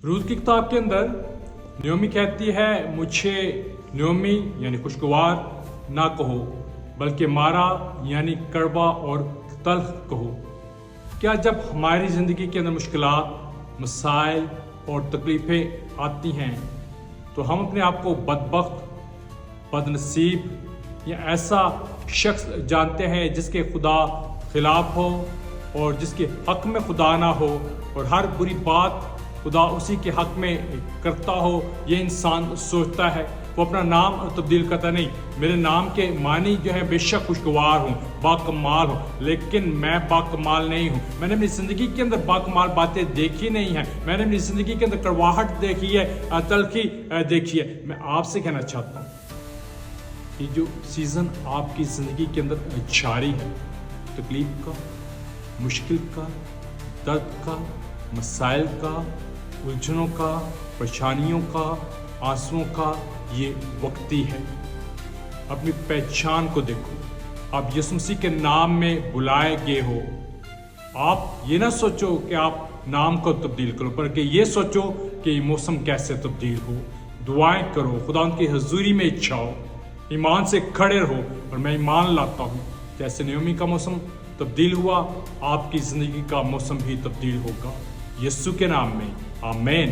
रूत की किताब के अंदर नयोमी कहती है, मुझे नयोमी यानी खुशगवार ना कहो बल्कि मारा यानी कड़वा और तल्ख कहो। क्या जब हमारी ज़िंदगी के अंदर मुश्किलात, मसाइल और तकलीफ़ें आती हैं तो हम अपने आप को बदबख्त, बदनसीब या ऐसा शख्स जानते हैं जिसके खुदा खिलाफ हो और जिसके हक में खुदा ना हो और हर बुरी बात खुदा उसी के हक में करता हो, ये इंसान सोचता है। वो अपना नाम तब्दील करता नहीं। मेरे नाम के मानी जो है बेशक खुशगवार हूँ, बाकमाल हूँ, लेकिन मैं बाकमाल नहीं हूँ। मैंने अपनी ज़िंदगी के अंदर बाकमाल बातें देखी नहीं हैं। मैंने अपनी ज़िंदगी के अंदर कड़वाहट देखी है, तलखी देखी है। मैं आपसे कहना चाहता हूँ कि जो सीज़न आपकी ज़िंदगी के अंदर जारी है, तकलीफ का, मुश्किल का, दर्द का, मसाइल का, उलझनों का, परेशानियों का, आंसुओं का, ये वक्ती है। अपनी पहचान को देखो, आप यीशु मसीह के नाम में बुलाए गए हो। आप ये ना सोचो कि आप नाम को तब्दील करो, बल्कि ये सोचो कि ये मौसम कैसे तब्दील हो। दुआएं करो, खुदा उनकी हजूरी में जाओ, ईमान से खड़े रहो। और मैं ईमान लाता हूँ जैसे नयोमी का मौसम तब्दील हुआ, आपकी ज़िंदगी का मौसम भी तब्दील होगा। यीशु के नाम में आमीन।